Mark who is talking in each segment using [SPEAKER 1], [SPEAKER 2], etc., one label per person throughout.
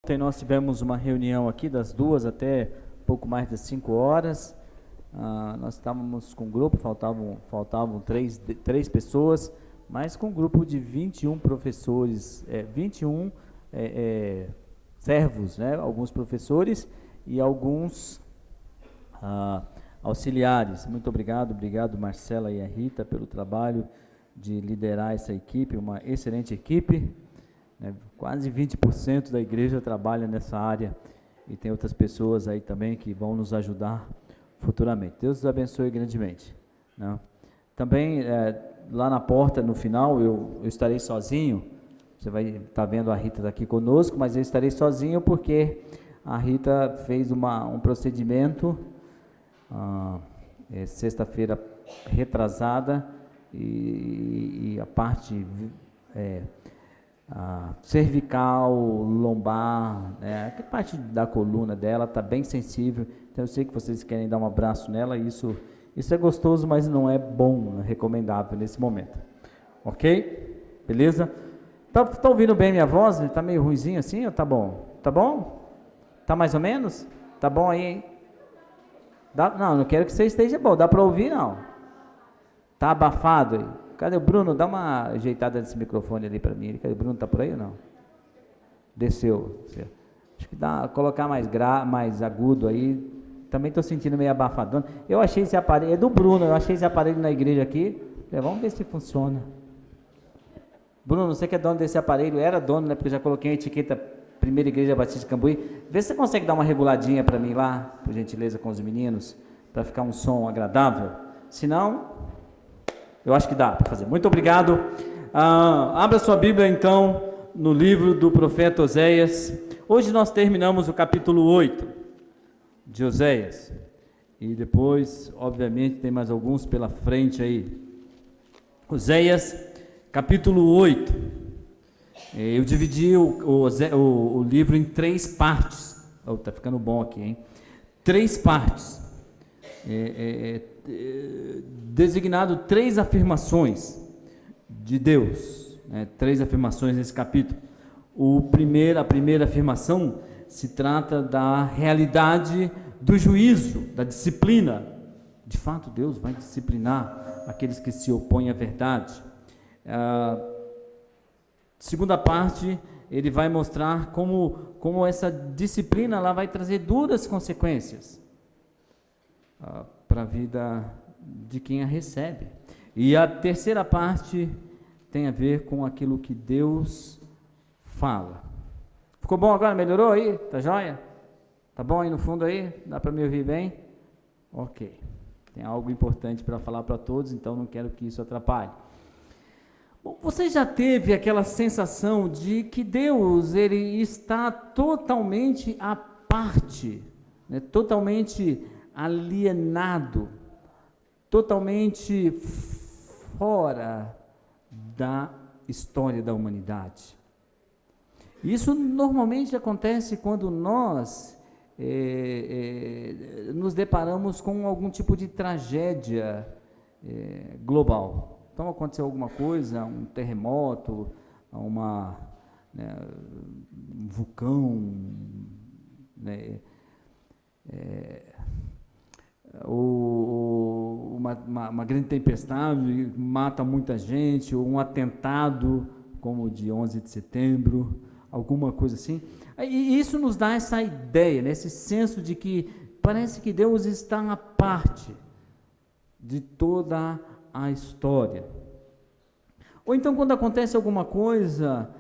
[SPEAKER 1] Ontem nós tivemos uma reunião aqui das 2 até pouco mais das 5 horas. Nós estávamos com um grupo, faltavam três pessoas, mas com um grupo de 21 professores, 21 servos, né? Alguns professores e alguns auxiliares. Muito obrigado Marcela e a Rita pelo trabalho de liderar essa equipe, uma excelente equipe. Quase 20% da igreja trabalha nessa área e tem outras pessoas aí também que vão nos ajudar futuramente. Deus os abençoe grandemente, né? Também lá na porta, no final, eu estarei sozinho. Você vai estar vendo a Rita aqui conosco, mas eu estarei sozinho porque a Rita fez um procedimento sexta-feira retrasada e a parte cervical, lombar, que parte da coluna dela está bem sensível. Então eu sei que vocês querem dar um abraço nela, e isso é gostoso, mas não é bom, não é recomendável nesse momento. Ok? Beleza? Tá ouvindo bem minha voz? Está meio ruizinho assim ou tá bom? Tá bom? Tá mais ou menos? Tá bom aí? Não quero que você esteja bom. Dá para ouvir, não? Tá abafado aí? Cadê o Bruno? Dá uma ajeitada nesse microfone ali para mim. Cadê o Bruno? Tá por aí ou não? Desceu. Acho que dá colocar mais agudo aí. Também estou sentindo meio abafadão. Eu achei esse aparelho, é do Bruno, eu achei esse aparelho na igreja aqui. Vamos ver se funciona. Bruno, você que é dono desse aparelho, era dono, né? Porque eu já coloquei a etiqueta Primeira Igreja Batista de Cambuí. Vê se você consegue dar uma reguladinha para mim lá, por gentileza, com os meninos, para ficar um som agradável. Se não, eu acho que dá para fazer. Muito obrigado. Abra sua Bíblia, então, no livro do profeta Oséias. Hoje nós terminamos o capítulo 8 de Oséias. E depois, obviamente, tem mais alguns pela frente aí. Oséias, capítulo 8. Eu dividi o livro em 3 partes. Tá ficando bom aqui, hein? 3 partes. Designado 3 afirmações de Deus, 3 afirmações nesse capítulo. A primeira afirmação se trata da realidade do juízo, da disciplina. De fato, Deus vai disciplinar aqueles que se opõem à verdade. Segunda parte, ele vai mostrar como essa disciplina ela vai trazer duras consequências para a vida de quem a recebe. E a terceira parte tem a ver com aquilo que Deus fala. Ficou bom agora? Melhorou aí? Tá joia? Tá bom aí no fundo aí? Dá para me ouvir bem? Ok. Tem algo importante para falar para todos, então não quero que isso atrapalhe. Bom, você já teve aquela sensação de que Deus ele está totalmente à parte, totalmente alienado, totalmente fora da história da humanidade? Isso normalmente acontece quando nós nos deparamos com algum tipo de tragédia global. Então aconteceu alguma coisa, um terremoto, um vulcão, uma grande tempestade mata muita gente, ou um atentado como o de 11 de setembro, alguma coisa assim. E isso nos dá essa ideia, esse senso de que parece que Deus está à parte de toda a história. Ou então quando acontece alguma coisa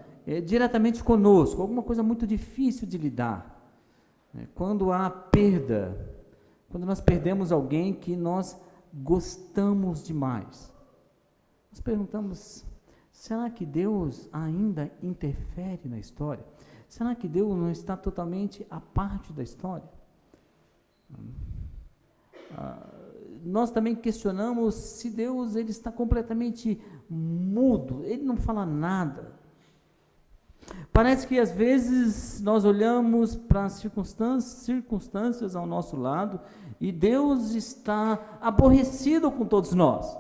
[SPEAKER 1] diretamente conosco, alguma coisa muito difícil de lidar, quando há perda, quando nós perdemos alguém que nós gostamos demais, nós perguntamos: será que Deus ainda interfere na história? Será que Deus não está totalmente à parte da história? Nós também questionamos se Deus ele está completamente mudo, ele não fala nada. Parece que às vezes nós olhamos para as circunstâncias ao nosso lado e Deus está aborrecido com todos nós.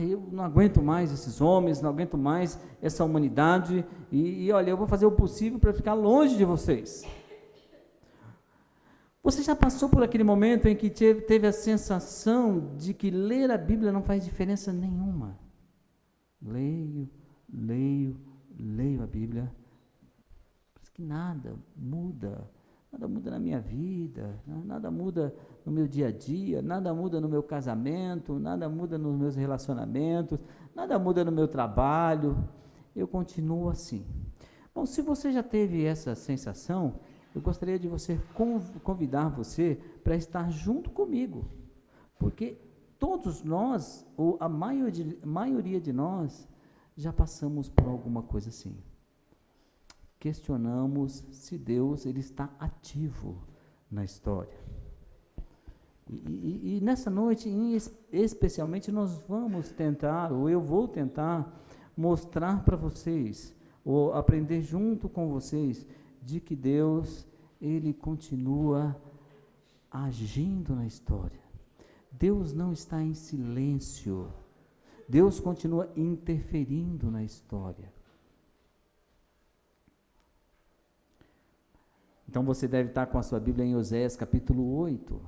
[SPEAKER 1] eu não aguento mais esses homens, não aguento mais essa humanidade, e olha, eu vou fazer o possível para ficar longe de vocês. Você já passou por aquele momento em que teve a sensação de que ler a Bíblia não faz diferença nenhuma? Leio a Bíblia, parece que nada muda na minha vida, nada muda no meu dia a dia, nada muda no meu casamento, nada muda nos meus relacionamentos, nada muda no meu trabalho, eu continuo assim. Bom, se você já teve essa sensação, eu gostaria de convidar você para estar junto comigo, porque todos nós, ou a maioria de nós, já passamos por alguma coisa assim. Questionamos se Deus ele está ativo na história. E nessa noite, especialmente, nós vamos tentar, ou eu vou tentar, mostrar para vocês, ou aprender junto com vocês, de que Deus, ele continua agindo na história. Deus não está em silêncio. Deus continua interferindo na história. Então você deve estar com a sua Bíblia em Oséias capítulo 8.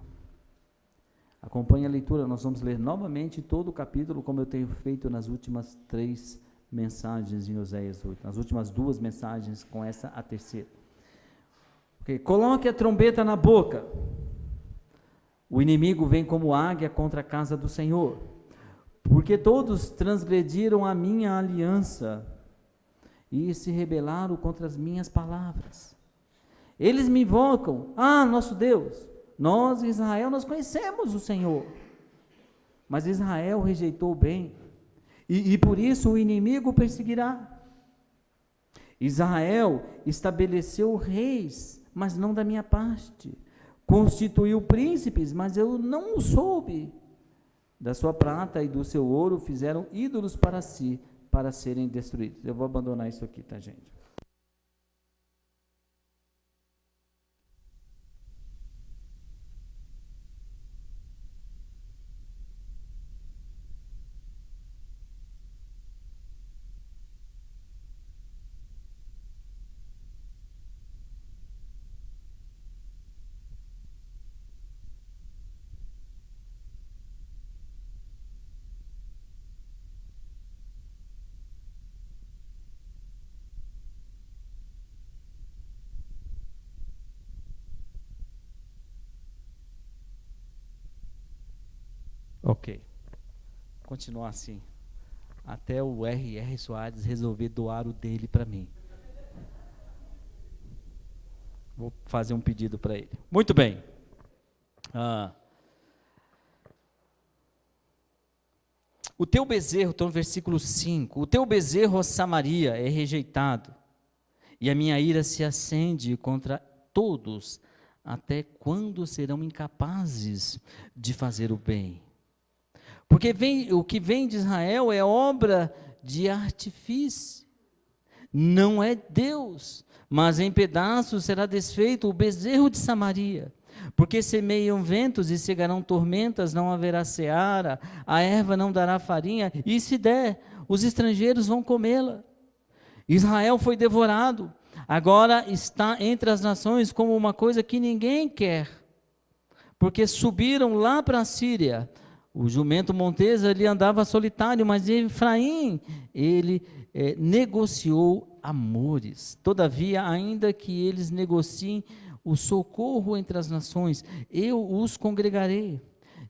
[SPEAKER 1] Acompanhe a leitura, nós vamos ler novamente todo o capítulo, como eu tenho feito nas últimas 3 mensagens em Oséias 8, nas últimas 2 mensagens, com essa a terceira. Okay. Coloque a trombeta na boca. O inimigo vem como águia contra a casa do Senhor, porque todos transgrediram a minha aliança e se rebelaram contra as minhas palavras. Eles me invocam, nosso Deus, nós, Israel, nós conhecemos o Senhor, mas Israel rejeitou o bem, e por isso o inimigo perseguirá. Israel estabeleceu reis, mas não da minha parte, constituiu príncipes, mas eu não o soube. Da sua prata e do seu ouro fizeram ídolos para si, para serem destruídos. Eu vou abandonar isso aqui, tá, gente? Ok, continuar assim, até o R.R. Soares resolver doar o dele para mim. Vou fazer um pedido para ele. Muito bem. O teu bezerro, estou no versículo 5, o teu bezerro, ó Samaria, é rejeitado, e a minha ira se acende contra todos, até quando serão incapazes de fazer o bem? Porque o que vem de Israel é obra de artifício, não é Deus, mas em pedaços será desfeito o bezerro de Samaria. Porque semeiam ventos e cegarão tormentas, não haverá seara, a erva não dará farinha, e se der, os estrangeiros vão comê-la. Israel foi devorado, agora está entre as nações como uma coisa que ninguém quer, porque subiram lá para a Síria. O jumento montesa, ele andava solitário, mas Efraim, ele negociou amores. Todavia, ainda que eles negociem o socorro entre as nações, eu os congregarei.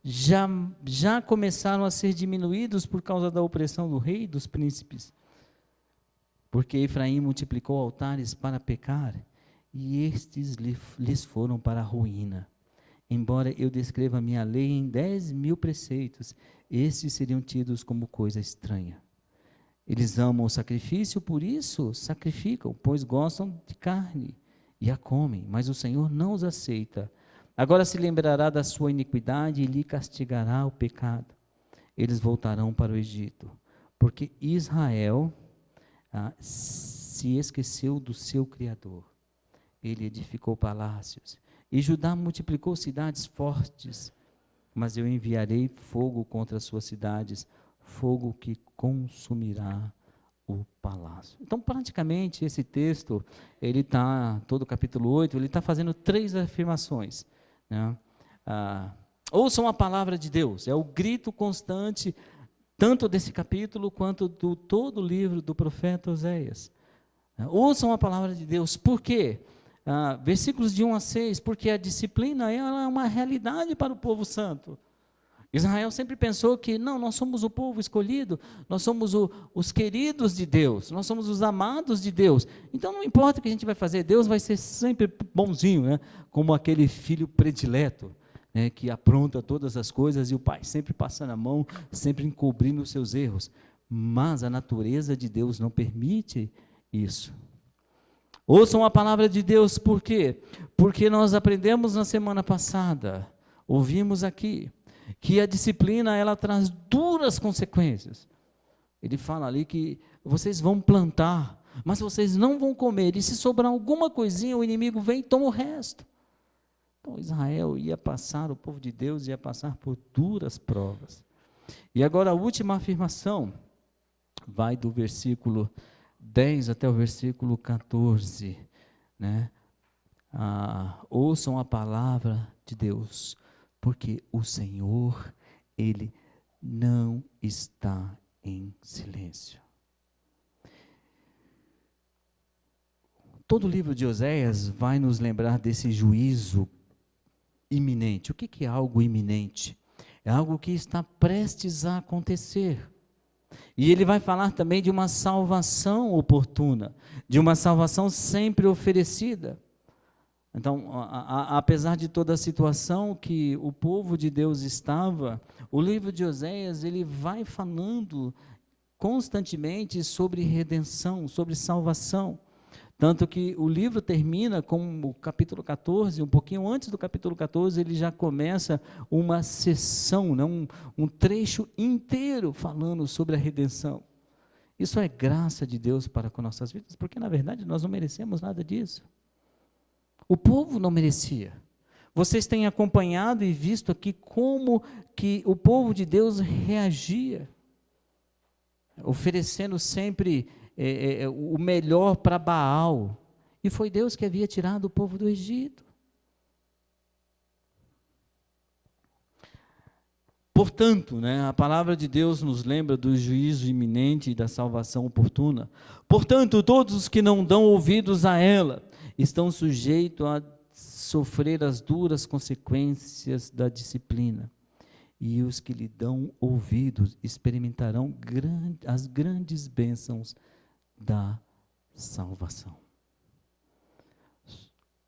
[SPEAKER 1] Já começaram a ser diminuídos por causa da opressão do rei e dos príncipes. Porque Efraim multiplicou altares para pecar, e estes lhes foram para a ruína. Embora eu descreva a minha lei em 10.000 preceitos, estes seriam tidos como coisa estranha. Eles amam o sacrifício, por isso sacrificam, pois gostam de carne e a comem, mas o Senhor não os aceita. Agora se lembrará da sua iniquidade e lhe castigará o pecado. Eles voltarão para o Egito, porque Israel se esqueceu do seu Criador. Ele edificou palácios, e Judá multiplicou cidades fortes, mas eu enviarei fogo contra as suas cidades, fogo que consumirá o palácio. Então, praticamente, esse texto, ele está, todo o capítulo 8, ele está fazendo 3 afirmações, né? Ouçam a palavra de Deus, é o grito constante, tanto desse capítulo, quanto do todo o livro do profeta Oséias. Ouçam a palavra de Deus, por quê? Versículos de 1 a 6, porque a disciplina ela é uma realidade para o povo santo. Israel sempre pensou que, não, nós somos o povo escolhido, nós somos os queridos de Deus, nós somos os amados de Deus. Então não importa o que a gente vai fazer, Deus vai ser sempre bonzinho, né? Como aquele filho predileto, né? Que apronta todas as coisas e o pai sempre passando a mão, sempre encobrindo os seus erros. Mas a natureza de Deus não permite isso. Ouçam a palavra de Deus, por quê? Porque nós aprendemos na semana passada, ouvimos aqui, que a disciplina ela traz duras consequências. Ele fala ali que vocês vão plantar, mas vocês não vão comer, e se sobrar alguma coisinha, o inimigo vem e toma o resto. Então Israel ia passar, o povo de Deus ia passar por duras provas. E agora a última afirmação, vai do versículo 10 até o versículo 14, né? Ouçam a palavra de Deus, porque o Senhor, Ele não está em silêncio. Todo o livro de Oséias vai nos lembrar desse juízo iminente. O que é algo iminente? É algo que está prestes a acontecer. E ele vai falar também de uma salvação oportuna, de uma salvação sempre oferecida. Então, apesar de toda a situação que o povo de Deus estava, o livro de Oséias, ele vai falando constantemente sobre redenção, sobre salvação. Tanto que o livro termina com o capítulo 14, um pouquinho antes do capítulo 14, ele já começa uma sessão, né, um trecho inteiro falando sobre a redenção. Isso é graça de Deus para com nossas vidas, porque na verdade nós não merecemos nada disso. O povo não merecia. Vocês têm acompanhado e visto aqui como que o povo de Deus reagia, oferecendo sempre o melhor para Baal. E foi Deus que havia tirado o povo do Egito. Portanto, né, a palavra de Deus nos lembra do juízo iminente e da salvação oportuna. Portanto, todos os que não dão ouvidos a ela estão sujeitos a sofrer as duras consequências da disciplina. E os que lhe dão ouvidos experimentarão as grandes bênçãos da salvação.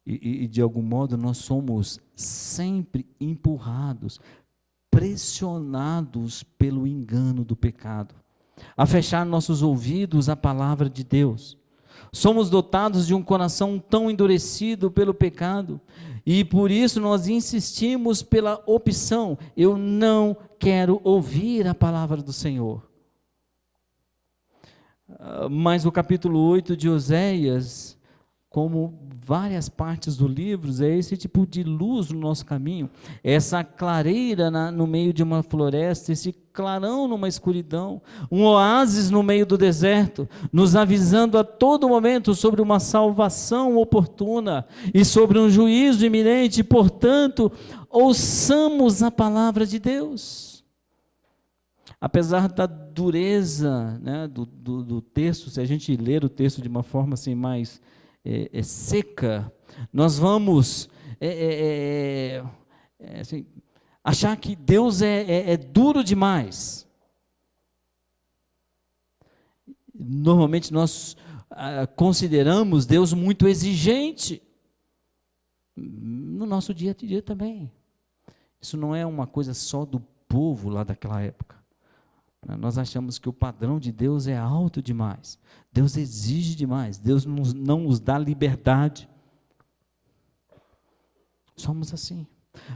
[SPEAKER 1] E de algum modo nós somos sempre empurrados, pressionados pelo engano do pecado, a fechar nossos ouvidos à palavra de Deus. Somos dotados de um coração tão endurecido pelo pecado, e por isso nós insistimos pela opção, eu não quero ouvir a palavra do Senhor. Mas o capítulo 8 de Oséias, como várias partes do livro, é esse tipo de luz no nosso caminho, essa clareira no meio de uma floresta, esse clarão numa escuridão, um oásis no meio do deserto, nos avisando a todo momento sobre uma salvação oportuna e sobre um juízo iminente. Portanto, ouçamos a palavra de Deus. Apesar da dureza, né, do texto, se a gente ler o texto de uma forma assim mais seca, nós vamos assim, achar que Deus é duro demais. Normalmente nós consideramos Deus muito exigente, no nosso dia a dia também. Isso não é uma coisa só do povo lá daquela época. Nós achamos que o padrão de Deus é alto demais, Deus exige demais, Deus não nos dá liberdade. Somos assim.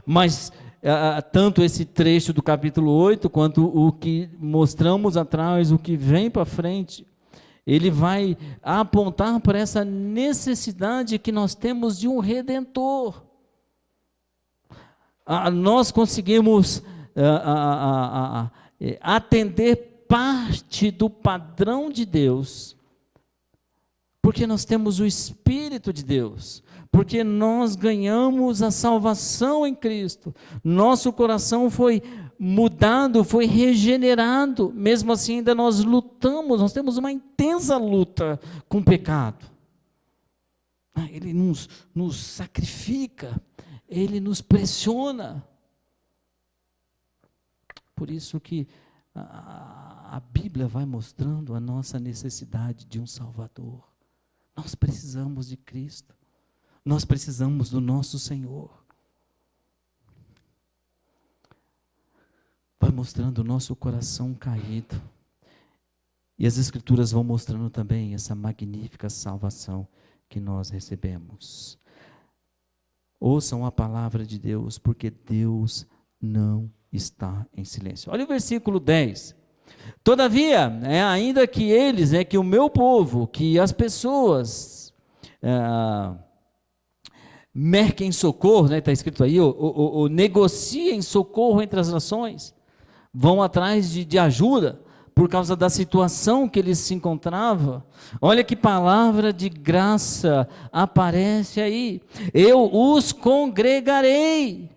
[SPEAKER 1] Mas tanto esse trecho do capítulo 8, quanto o que mostramos atrás, o que vem para frente, ele vai apontar para essa necessidade que nós temos de um Redentor. Nós conseguimos atender parte do padrão de Deus, porque nós temos o Espírito de Deus, porque nós ganhamos a salvação em Cristo, nosso coração foi mudado, foi regenerado, mesmo assim ainda nós lutamos, nós temos uma intensa luta com o pecado. Ele nos sacrifica, ele nos pressiona. Por isso que a Bíblia vai mostrando a nossa necessidade de um Salvador. Nós precisamos de Cristo. Nós precisamos do nosso Senhor. Vai mostrando o nosso coração caído. E as Escrituras vão mostrando também essa magnífica salvação que nós recebemos. Ouçam a palavra de Deus, porque Deus não está em silêncio. Olha o versículo 10. Todavia, ainda que eles, que o meu povo, que as pessoas merquem socorro, está escrito aí, ou negociem socorro entre as nações, vão atrás de ajuda, por causa da situação que eles se encontravam. Olha que palavra de graça aparece aí. Eu os congregarei.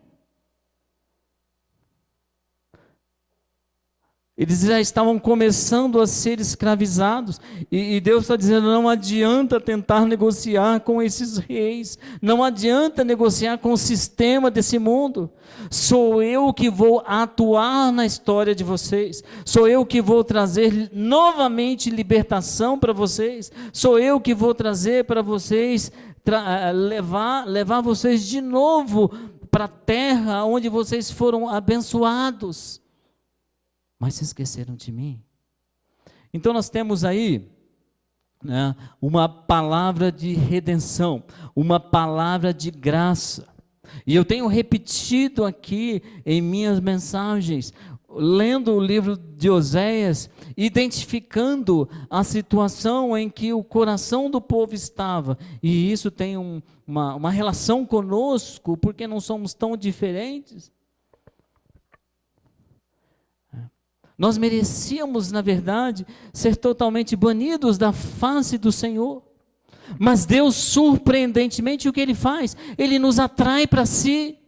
[SPEAKER 1] Eles já estavam começando a ser escravizados, e Deus está dizendo, não adianta tentar negociar com esses reis, não adianta negociar com o sistema desse mundo, sou eu que vou atuar na história de vocês, sou eu que vou trazer novamente libertação para vocês, sou eu que vou trazer para vocês, levar vocês de novo para a terra onde vocês foram abençoados. Mas se esqueceram de mim. Então nós temos aí uma palavra de redenção, uma palavra de graça. E eu tenho repetido aqui em minhas mensagens, lendo o livro de Oséias, identificando a situação em que o coração do povo estava. E isso tem uma relação conosco, porque não somos tão diferentes. Nós merecíamos, na verdade, ser totalmente banidos da face do Senhor. Mas Deus, surpreendentemente, o que Ele faz? Ele nos atrai para si.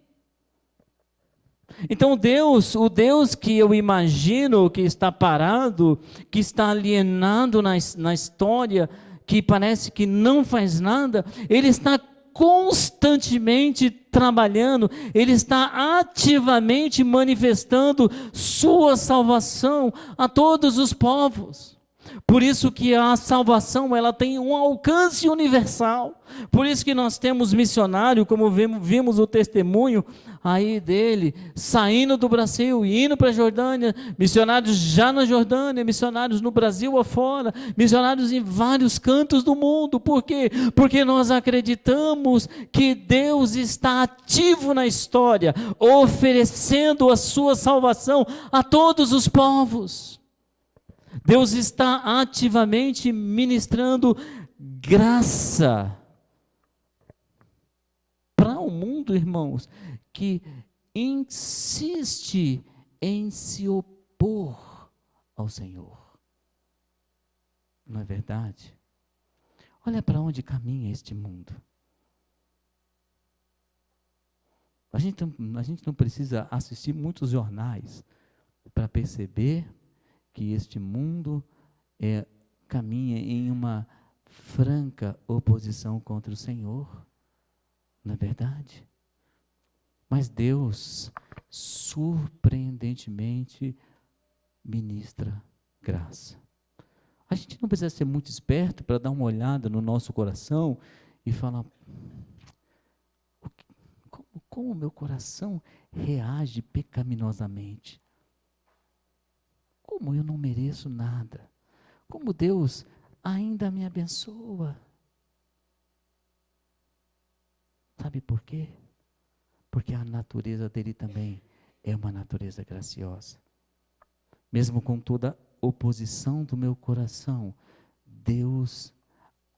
[SPEAKER 1] Então o Deus que eu imagino que está parado, que está alienado na história, que parece que não faz nada, Ele está constantemente trabalhando, Ele está ativamente manifestando sua salvação a todos os povos. Por isso que a salvação ela tem um alcance universal. Por isso que nós temos missionário, como vimos o testemunho aí dele, saindo do Brasil e indo para a Jordânia, missionários já na Jordânia, missionários no Brasil afora, missionários em vários cantos do mundo. Por quê? Porque nós acreditamos que Deus está ativo na história, oferecendo a sua salvação a todos os povos. Deus está ativamente ministrando graça para o mundo, irmãos, que insiste em se opor ao Senhor. Não é verdade? Olha para onde caminha este mundo. A gente não precisa assistir muitos jornais para perceber que este mundo caminha em uma franca oposição contra o Senhor, não é verdade? Mas Deus, surpreendentemente, ministra graça. A gente não precisa ser muito esperto para dar uma olhada no nosso coração e falar, como o meu coração reage pecaminosamente. Como eu não mereço nada. Como Deus ainda me abençoa. Sabe por quê? Porque a natureza dele também é uma natureza graciosa. Mesmo com toda oposição do meu coração, Deus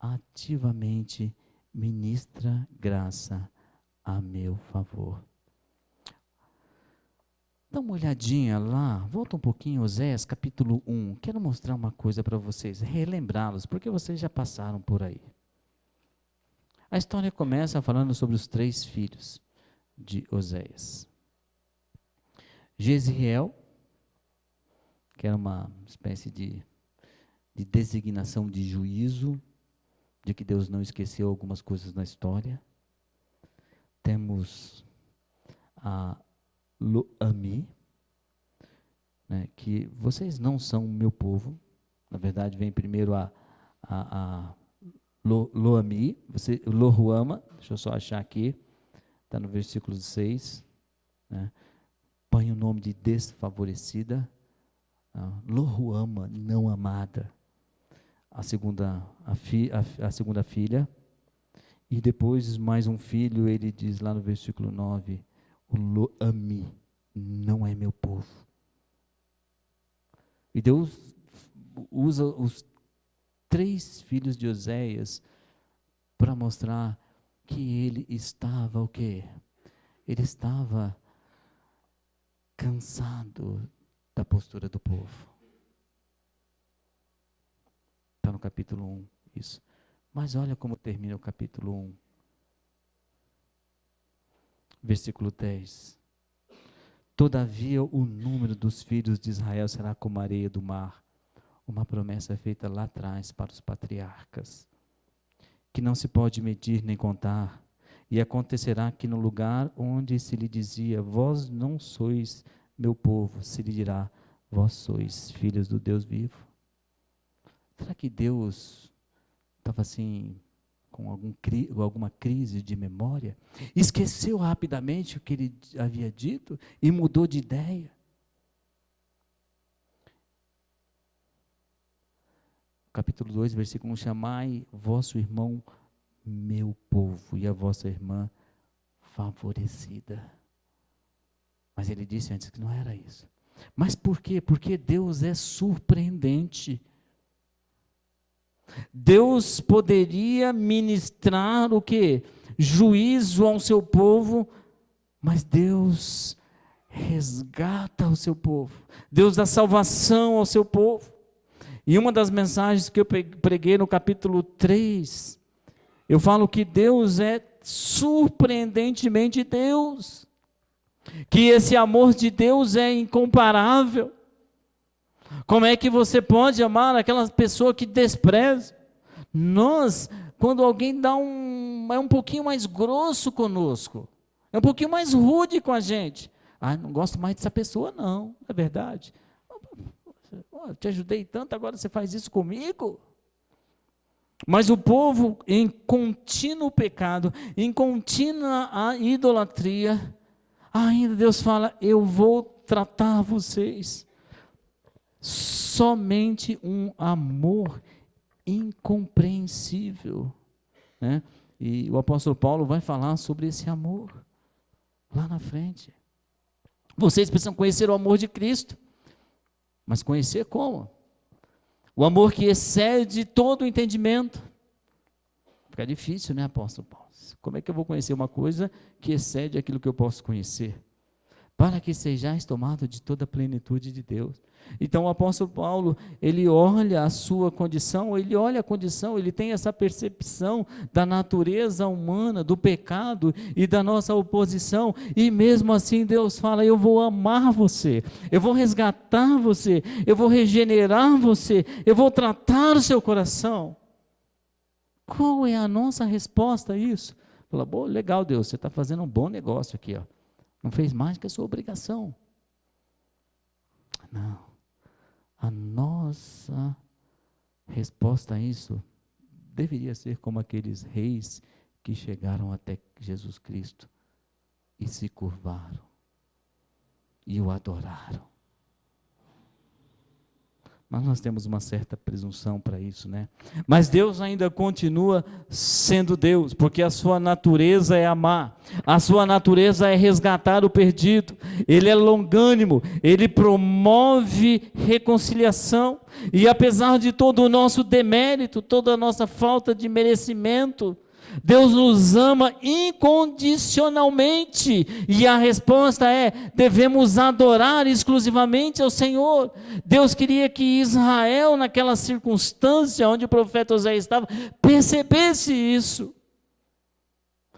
[SPEAKER 1] ativamente ministra graça a meu favor. Dá uma olhadinha lá, volta um pouquinho, Oséias, capítulo 1. Quero mostrar uma coisa para vocês, relembrá-los, porque vocês já passaram por aí. A história começa falando sobre os 3 filhos de Oséias. Jezreel, que era uma espécie de designação de juízo, de que Deus não esqueceu algumas coisas na história. Temos a Lo-Ami, né, que vocês não são o meu povo. Na verdade, vem primeiro a Lo-Ami, Lo-Ruama, deixa eu só achar aqui, está no versículo 6, né, põe o nome de desfavorecida, Lo-Ruama, não amada, a segunda filha, e depois mais um filho, ele diz lá no versículo 9, o Lo-Ami, não é meu povo. E Deus usa os 3 filhos de Oséias para mostrar que ele estava o quê? Ele estava cansado da postura do povo. Está no capítulo 1, isso. Mas olha como termina o capítulo 1. Versículo 10. Todavia o número dos filhos de Israel será como a areia do mar. Uma promessa feita lá atrás para os patriarcas, que não se pode medir nem contar. E acontecerá que no lugar onde se lhe dizia, vós não sois meu povo, se lhe dirá, vós sois filhos do Deus vivo. Será que Deus estava assim, com alguma crise de memória? Esqueceu rapidamente o que ele havia dito e mudou de ideia? Capítulo 2, versículo 1, chamai vosso irmão meu povo e a vossa irmã favorecida. Mas ele disse antes que não era isso. Mas por quê? Porque Deus é surpreendente. Deus poderia ministrar o quê? Juízo ao seu povo, mas Deus resgata o seu povo. Deus dá salvação ao seu povo. E uma das mensagens que eu preguei no capítulo 3, eu falo que Deus é surpreendentemente Deus. Que esse amor de Deus é incomparável. Como é que você pode amar aquela pessoa que despreza? Nós, quando alguém é um pouquinho mais grosso conosco, é um pouquinho mais rude com a gente, não gosto mais dessa pessoa não, é verdade. Eu te ajudei tanto, agora você faz isso comigo? Mas o povo em contínuo pecado, em contínua idolatria, ainda Deus fala, eu vou tratar vocês. Somente um amor incompreensível, né? E o apóstolo Paulo vai falar sobre esse amor lá na frente. Vocês precisam conhecer o amor de Cristo, mas conhecer como? O amor que excede todo o entendimento. Fica difícil, né, apóstolo Paulo? Como é que eu vou conhecer uma coisa que excede aquilo que eu posso conhecer? Para que sejais tomados de toda a plenitude de Deus. Então o apóstolo Paulo, ele olha a sua condição, ele tem essa percepção da natureza humana, do pecado e da nossa oposição, e mesmo assim Deus fala, eu vou amar você, eu vou resgatar você, eu vou regenerar você, eu vou tratar o seu coração. Qual é a nossa resposta a isso? Fala, bom, legal Deus, você está fazendo um bom negócio aqui, ó. Não fez mais que a sua obrigação. Não. A nossa resposta a isso deveria ser como aqueles reis que chegaram até Jesus Cristo e se curvaram e o adoraram. Mas nós temos uma certa presunção para isso, né? Mas Deus ainda continua sendo Deus, porque a sua natureza é amar, a sua natureza é resgatar o perdido, Ele é longânimo, Ele promove reconciliação, e apesar de todo o nosso demérito, toda a nossa falta de merecimento, Deus nos ama incondicionalmente, e a resposta é: devemos adorar exclusivamente ao Senhor. Deus queria que Israel, naquela circunstância onde o profeta Oséias estava, percebesse isso,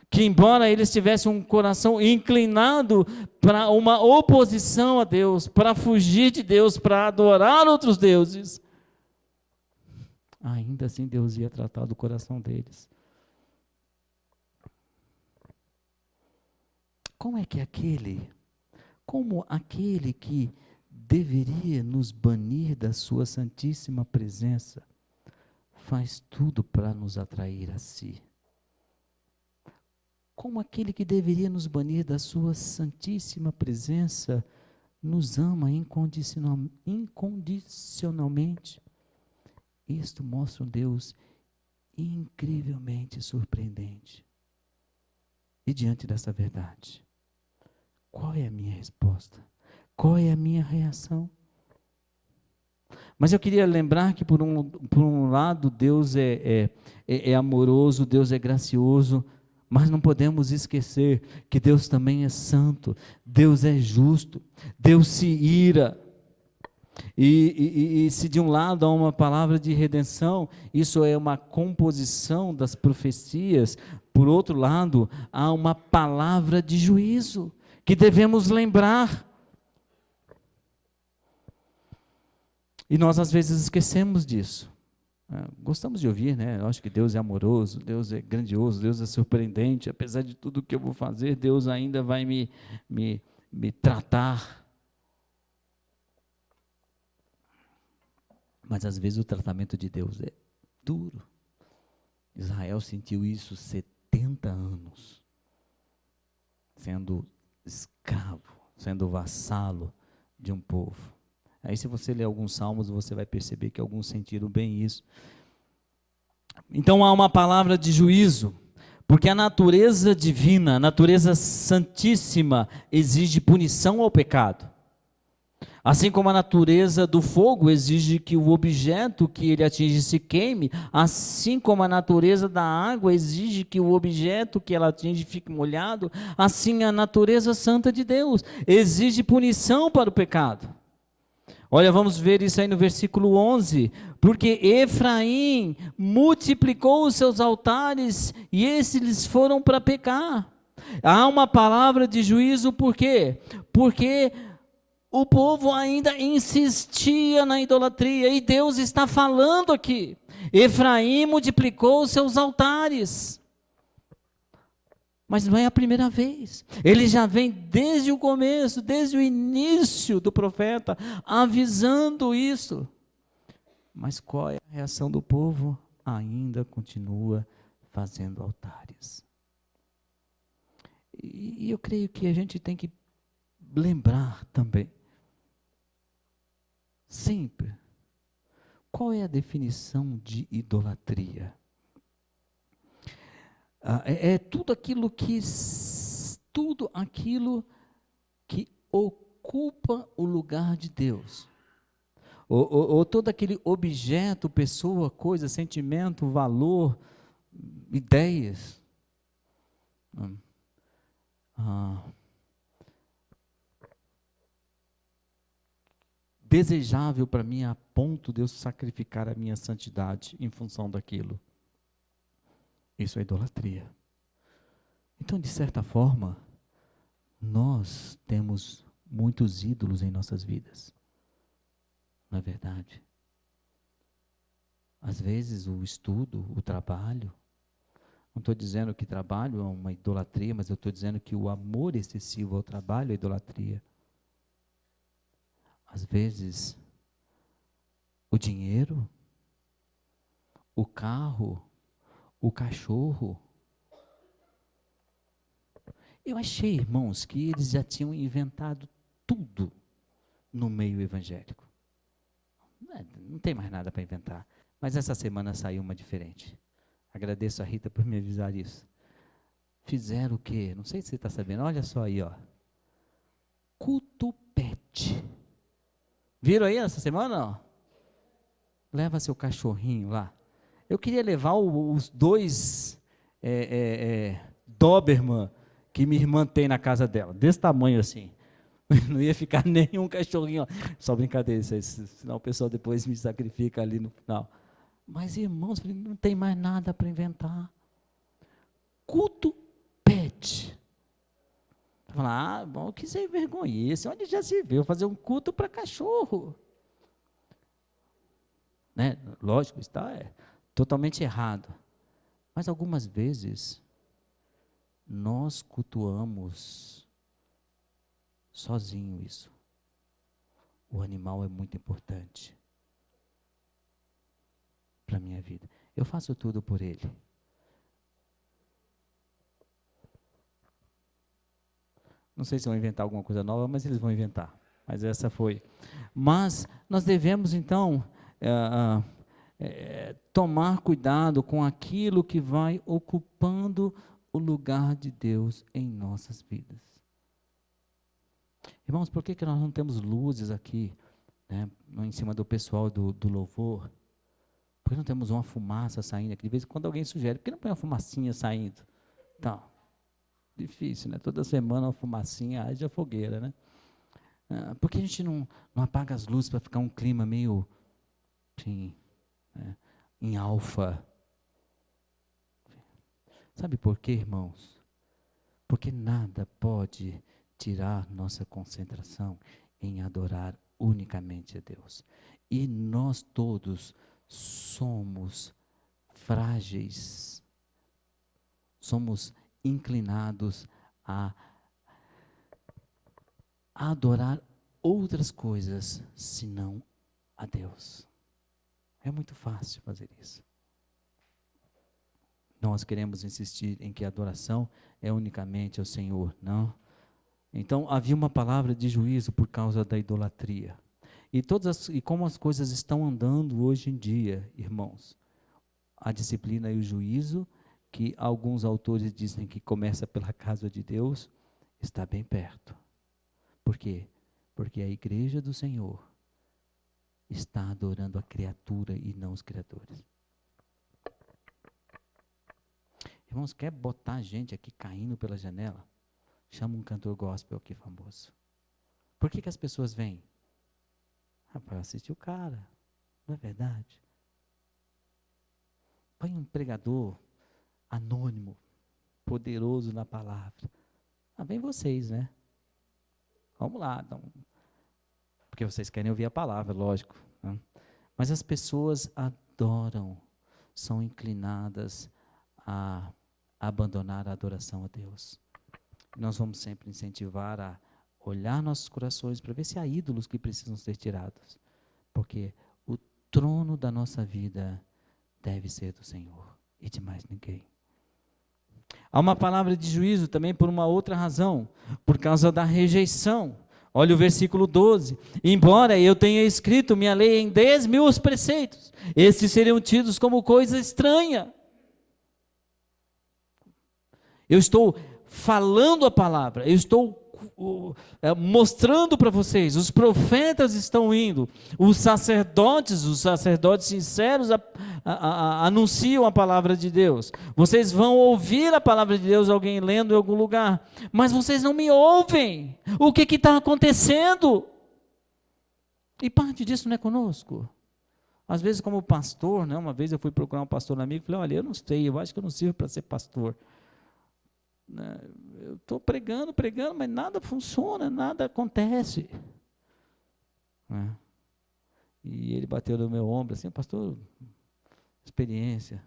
[SPEAKER 1] que embora eles tivessem um coração inclinado para uma oposição a Deus, para fugir de Deus, para adorar outros deuses, ainda assim Deus ia tratar do coração deles. Como aquele que deveria nos banir da sua santíssima presença, faz tudo para nos atrair a si. Como aquele que deveria nos banir da sua santíssima presença, nos ama incondicionalmente. Isto mostra um Deus incrivelmente surpreendente. E diante dessa verdade, qual é a minha resposta? Qual é a minha reação? Mas eu queria lembrar que por um lado Deus é amoroso, Deus é gracioso, mas não podemos esquecer que Deus também é santo, Deus é justo, Deus se ira. E se de um lado há uma palavra de redenção, isso é uma composição das profecias, por outro lado, há uma palavra de juízo, que devemos lembrar. E nós às vezes esquecemos disso. Gostamos de ouvir, né? Eu acho que Deus é amoroso, Deus é grandioso, Deus é surpreendente, apesar de tudo que eu vou fazer, Deus ainda vai me tratar. Mas às vezes o tratamento de Deus é duro. Israel sentiu isso 70 anos, sendo escravo, sendo vassalo de um povo. Aí se você ler alguns salmos, você vai perceber que alguns sentiram bem isso. Então há uma palavra de juízo, porque a natureza divina, a natureza santíssima, exige punição ao pecado. Assim como a natureza do fogo exige que o objeto que ele atinge se queime, assim como a natureza da água exige que o objeto que ela atinge fique molhado, assim a natureza santa de Deus exige punição para o pecado. Olha, vamos ver isso aí no versículo 11. Porque Efraim multiplicou os seus altares e esses lhes foram para pecar. Há uma palavra de juízo, por quê? Porque o povo ainda insistia na idolatria, e Deus está falando aqui: Efraim multiplicou os seus altares. Mas não é a primeira vez, ele já vem desde o começo, desde o início do profeta, avisando isso. Mas qual é a reação do povo? Ainda continua fazendo altares. E eu creio que a gente tem que lembrar também, sempre, qual é a definição de idolatria? É tudo aquilo que ocupa o lugar de Deus, ou todo aquele objeto, pessoa, coisa, sentimento, valor, ideias, desejável para mim a ponto de eu sacrificar a minha santidade em função daquilo. Isso é idolatria. Então, de certa forma, nós temos muitos ídolos em nossas vidas. Não é verdade? Às vezes o estudo, o trabalho, não estou dizendo que trabalho é uma idolatria, mas eu estou dizendo que o amor excessivo ao trabalho é idolatria. Às vezes, o dinheiro, o carro, o cachorro. Eu achei, irmãos, que eles já tinham inventado tudo no meio evangélico. Não tem mais nada para inventar. Mas essa semana saiu uma diferente. Agradeço a Rita por me avisar isso. Fizeram o quê? Não sei se você está sabendo. Olha só aí, ó. Culto pet. Viram aí essa semana? Ó? Leva seu cachorrinho lá. Eu queria levar os dois Doberman que minha irmã tem na casa dela, desse tamanho assim. Não ia ficar nenhum cachorrinho lá. Só brincadeira, senão o pessoal depois me sacrifica ali no final. Mas, irmãos, não tem mais nada para inventar. Culto pet. Falar, bom, que sem vergonha esse? Onde já se viu fazer um culto para cachorro? Né? Lógico, está totalmente errado. Mas algumas vezes nós cultuamos sozinho isso. O animal é muito importante para a minha vida. Eu faço tudo por ele. Não sei se vão inventar alguma coisa nova, mas eles vão inventar. Mas essa foi. Mas nós devemos, então, tomar cuidado com aquilo que vai ocupando o lugar de Deus em nossas vidas. Irmãos, por que nós não temos luzes aqui, né, em cima do pessoal do louvor? Por que não temos uma fumaça saindo aqui? De vez em quando alguém sugere, por que não põe uma fumacinha saindo? Então, difícil, né? Toda semana uma fumacinha, haja fogueira, né? Por que a gente não apaga as luzes para ficar um clima meio, assim, né, em alfa? Sabe por quê, irmãos? Porque nada pode tirar nossa concentração em adorar unicamente a Deus. E nós todos somos frágeis, somos inclinados a adorar outras coisas, senão a Deus. É muito fácil fazer isso. Nós queremos insistir em que a adoração é unicamente ao Senhor, não? Então, havia uma palavra de juízo por causa da idolatria. E como as coisas estão andando hoje em dia, irmãos, a disciplina e o juízo, que alguns autores dizem que começa pela casa de Deus, está bem perto. Por quê? Porque a igreja do Senhor está adorando a criatura e não os criadores. Irmãos, quer botar gente aqui caindo pela janela? Chama um cantor gospel aqui famoso. Por que as pessoas vêm? Para assistir o cara, não é verdade? Põe um pregador anônimo, poderoso na palavra. Vem vocês, né? Vamos lá. Então, porque vocês querem ouvir a palavra, lógico. Né? Mas as pessoas adoram, são inclinadas a abandonar a adoração a Deus. Nós vamos sempre incentivar a olhar nossos corações para ver se há ídolos que precisam ser tirados. Porque o trono da nossa vida deve ser do Senhor e de mais ninguém. Há uma palavra de juízo também por uma outra razão, por causa da rejeição. Olha o versículo 12. Embora eu tenha escrito minha lei em 10.000 preceitos, estes seriam tidos como coisa estranha. Eu estou falando a palavra, eu estou mostrando para vocês, os profetas estão indo, os sacerdotes sinceros anunciam a palavra de Deus. Vocês vão ouvir a palavra de Deus, alguém lendo em algum lugar, mas vocês não me ouvem. O que está acontecendo? E parte disso não é conosco. Às vezes como pastor, né, uma vez eu fui procurar um pastor amigo e falei, olha, eu não sei, eu acho que eu não sirvo para ser pastor. Eu estou pregando, mas nada funciona, nada acontece. E ele bateu no meu ombro assim, pastor, experiência.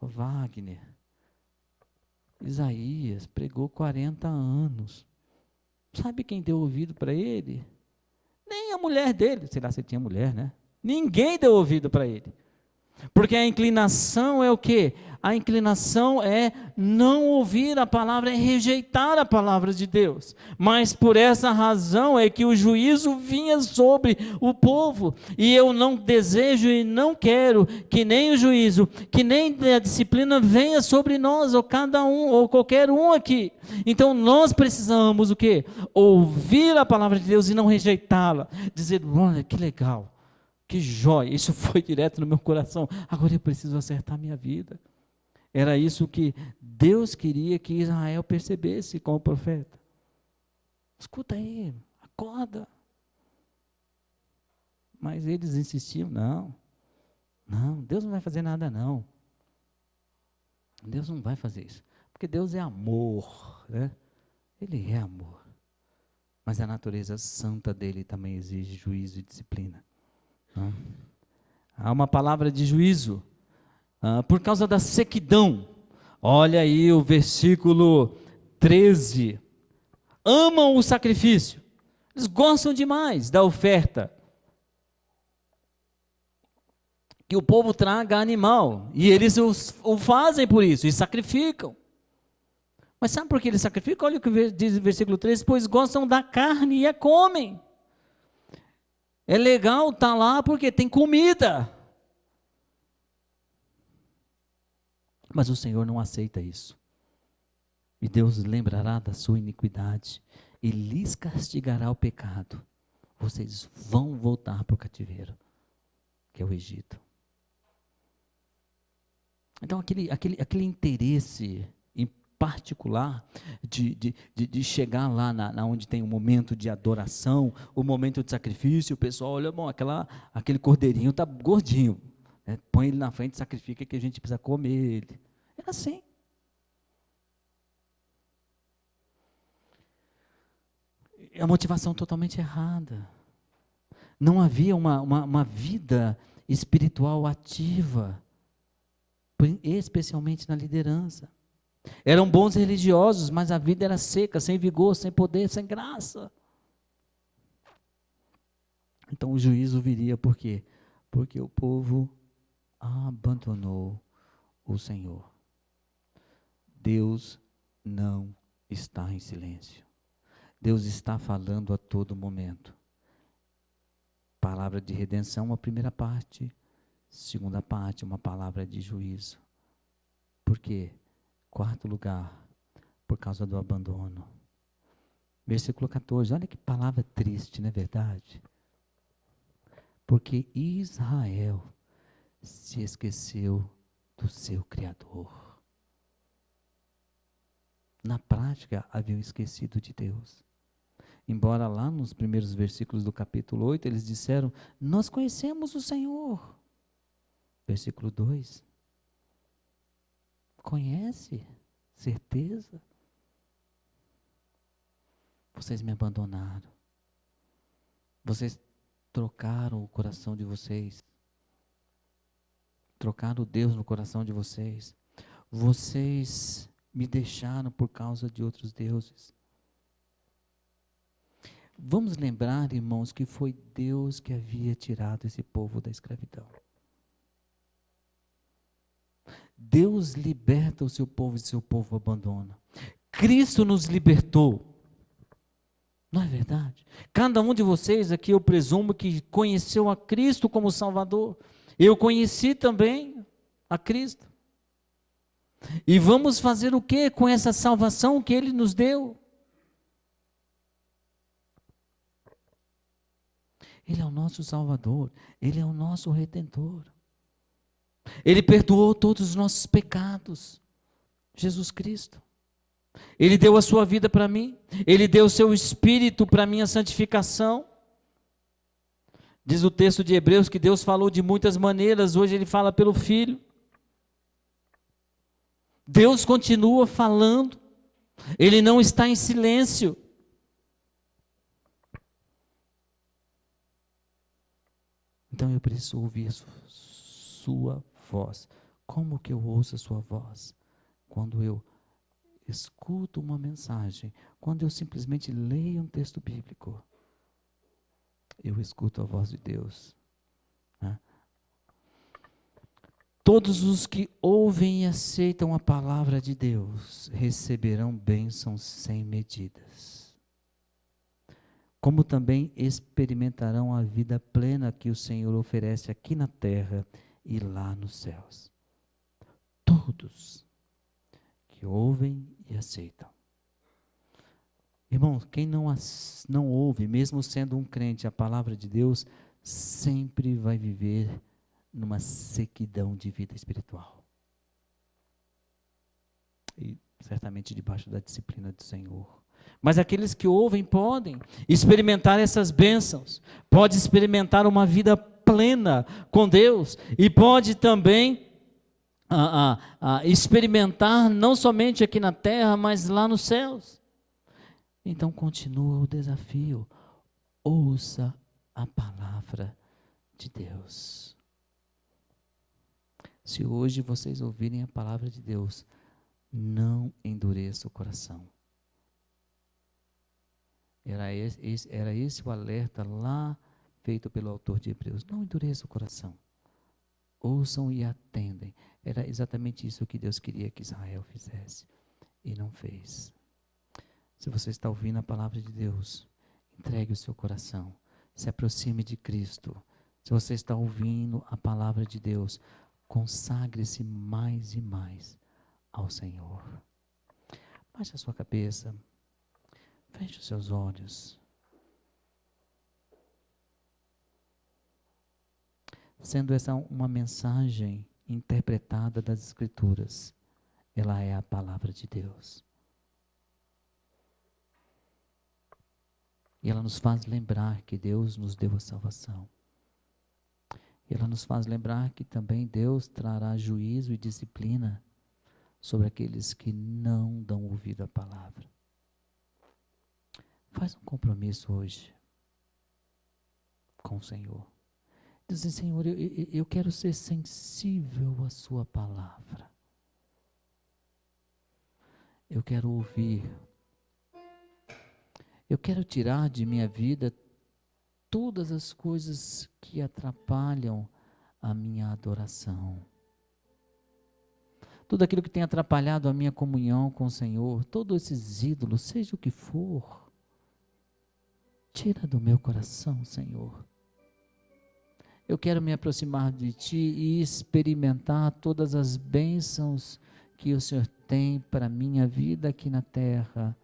[SPEAKER 1] Wagner, Isaías pregou 40 anos. Sabe quem deu ouvido para ele? Nem a mulher dele, sei lá se tinha mulher, né? Ninguém deu ouvido para ele. Porque a inclinação é o quê? A inclinação é não ouvir a palavra, é rejeitar a palavra de Deus. Mas por essa razão é que o juízo vinha sobre o povo. E eu não desejo e não quero que nem o juízo, que nem a disciplina venha sobre nós, ou cada um, ou qualquer um aqui. Então nós precisamos o quê? Ouvir a palavra de Deus e não rejeitá-la. Dizer, olha, que legal. Que jóia, isso foi direto no meu coração. Agora eu preciso acertar minha vida. Era isso que Deus queria que Israel percebesse com o profeta. Escuta aí, acorda. Mas eles insistiam, não, Deus não vai fazer nada não. Deus não vai fazer isso. Porque Deus é amor, né? Ele é amor. Mas a natureza santa dele também exige juízo e disciplina. Há uma palavra de juízo por causa da sequidão. Olha aí o versículo 13. Amam o sacrifício. Eles gostam demais da oferta. Que o povo traga animal. E eles o fazem por isso, e sacrificam. Mas sabe por que eles sacrificam? Olha o que diz o versículo 13. Pois gostam da carne e a comem. É legal estar lá porque tem comida. Mas o Senhor não aceita isso. E Deus lembrará da sua iniquidade e lhes castigará o pecado. Vocês vão voltar para o cativeiro, que é o Egito. Então, aquele interesse em particular de chegar lá na onde tem um momento de adoração, o momento de sacrifício, o pessoal olha, bom, aquele cordeirinho está gordinho, né? Põe ele na frente, sacrifica que a gente precisa comer ele. Era assim. A motivação totalmente errada. Não havia uma vida espiritual ativa, especialmente na liderança. Eram bons religiosos, mas a vida era seca, sem vigor, sem poder, sem graça. Então o juízo viria por quê? Porque o povo abandonou o Senhor. Deus não está em silêncio. Deus está falando a todo momento. Palavra de redenção, a primeira parte. Segunda parte, uma palavra de juízo. Por quê? Quarto lugar, por causa do abandono. Versículo 14, olha que palavra triste, não é verdade? Porque Israel se esqueceu do seu Criador. Na prática, haviam esquecido de Deus. Embora lá nos primeiros versículos do capítulo 8, eles disseram, nós conhecemos o Senhor. Versículo 2. Conhece? Certeza? Vocês me abandonaram. Vocês trocaram o coração de vocês. Trocaram Deus no coração de vocês. Vocês me deixaram por causa de outros deuses. Vamos lembrar, irmãos, que foi Deus que havia tirado esse povo da escravidão. Deus liberta o seu povo e seu povo abandona. Cristo nos libertou. Não é verdade? Cada um de vocês aqui, eu presumo que conheceu a Cristo como Salvador. Eu conheci também a Cristo. E vamos fazer o que com essa salvação que Ele nos deu? Ele é o nosso Salvador, Ele é o nosso Redentor. Ele perdoou todos os nossos pecados, Jesus Cristo. Ele deu a sua vida para mim, Ele deu o seu Espírito para a minha santificação. Diz o texto de Hebreus que Deus falou de muitas maneiras, hoje Ele fala pelo Filho. Deus continua falando, Ele não está em silêncio. Então eu preciso ouvir a sua voz. Como que eu ouço a sua voz? Quando eu escuto uma mensagem, quando eu simplesmente leio um texto bíblico, eu escuto a voz de Deus. Né? Todos os que ouvem e aceitam a palavra de Deus receberão bênçãos sem medidas. Como também experimentarão a vida plena que o Senhor oferece aqui na terra e lá nos céus. Todos que ouvem e aceitam. Irmãos, quem não ouve, mesmo sendo um crente, a palavra de Deus, sempre vai viver numa sequidão de vida espiritual. e certamente debaixo da disciplina do Senhor. Mas aqueles que ouvem podem experimentar essas bênçãos, pode experimentar uma vida plena com Deus e pode também experimentar não somente aqui na terra, mas lá nos céus. Então continua o desafio, ouça a palavra de Deus. Se hoje vocês ouvirem a palavra de Deus, não endureça o coração. Era esse o alerta lá feito pelo autor de Hebreus. Não endureça o coração. Ouçam e atendem. Era exatamente isso que Deus queria que Israel fizesse. E não fez. Se você está ouvindo a palavra de Deus, entregue o seu coração. Se aproxime de Cristo. Se você está ouvindo a palavra de Deus, consagre-se mais e mais ao Senhor. Baixe a sua cabeça. Feche os seus olhos. Sendo essa uma mensagem interpretada das Escrituras, ela é a palavra de Deus. E ela nos faz lembrar que Deus nos deu a salvação. E ela nos faz lembrar que também Deus trará juízo e disciplina sobre aqueles que não dão ouvido à palavra. Faz um compromisso hoje com o Senhor. Diz assim: Senhor, eu quero ser sensível à sua palavra. Eu quero ouvir. Eu quero tirar de minha vida todas as coisas que atrapalham a minha adoração. Tudo aquilo que tem atrapalhado a minha comunhão com o Senhor, todos esses ídolos, seja o que for, tira do meu coração, Senhor. Eu quero me aproximar de Ti e experimentar todas as bênçãos que o Senhor tem para a minha vida aqui na terra.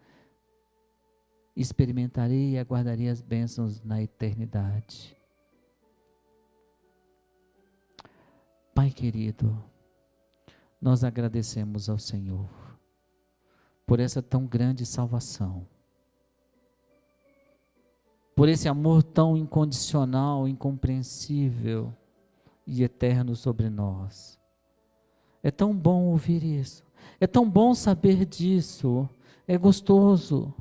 [SPEAKER 1] Experimentarei e aguardarei as bênçãos na eternidade. Pai querido, nós agradecemos ao Senhor por essa tão grande salvação, por esse amor tão incondicional, incompreensível e eterno sobre nós. É tão bom ouvir isso, é tão bom saber disso, é gostoso,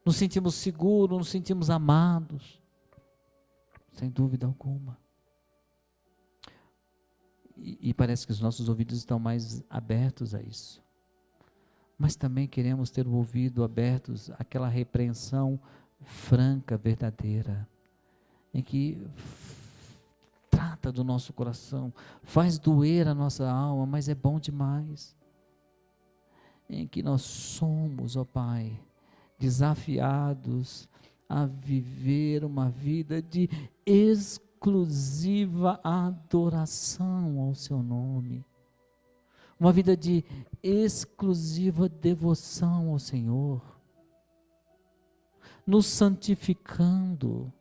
[SPEAKER 1] nos sentimos seguros, nos sentimos amados, sem dúvida alguma. E parece que os nossos ouvidos estão mais abertos a isso. Mas também queremos ter o ouvido aberto àquela repreensão franca, verdadeira, em que trata do nosso coração, faz doer a nossa alma, mas é bom demais. Em que nós somos, ó Pai, desafiados a viver uma vida de exclusiva adoração ao Seu nome, uma vida de exclusiva devoção ao Senhor, nos santificando,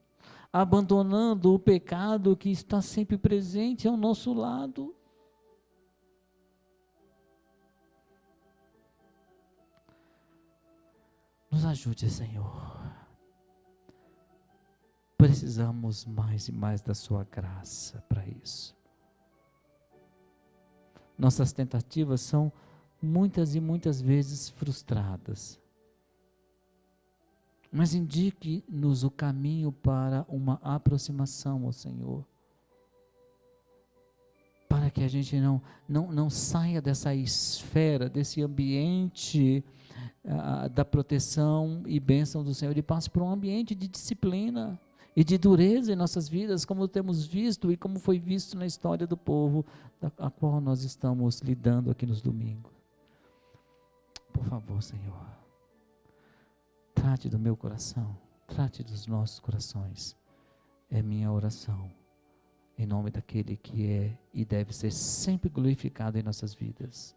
[SPEAKER 1] abandonando o pecado que está sempre presente ao nosso lado. Nos ajude, Senhor. Precisamos mais e mais da Sua graça para isso. Nossas tentativas são muitas e muitas vezes frustradas. Mas indique-nos o caminho para uma aproximação ao Senhor. Para que a gente não saia dessa esfera, desse ambiente da proteção e bênção do Senhor, e passe por um ambiente de disciplina e de dureza em nossas vidas, como temos visto e como foi visto na história do povo, a qual nós estamos lidando aqui nos domingos. Por favor, Senhor, trate do meu coração, trate dos nossos corações, é minha oração, em nome daquele que é e deve ser sempre glorificado em nossas vidas,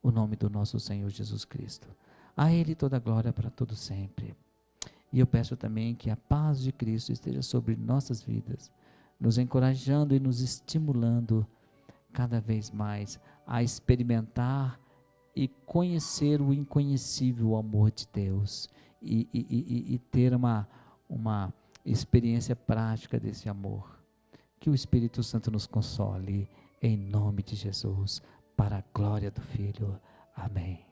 [SPEAKER 1] o nome do nosso Senhor Jesus Cristo. A Ele toda a glória para todo sempre. E eu peço também que a paz de Cristo esteja sobre nossas vidas, nos encorajando e nos estimulando cada vez mais a experimentar e conhecer o inconhecível, o amor de Deus, e ter uma experiência prática desse amor. Que o Espírito Santo nos console, em nome de Jesus, para a glória do Filho. Amém.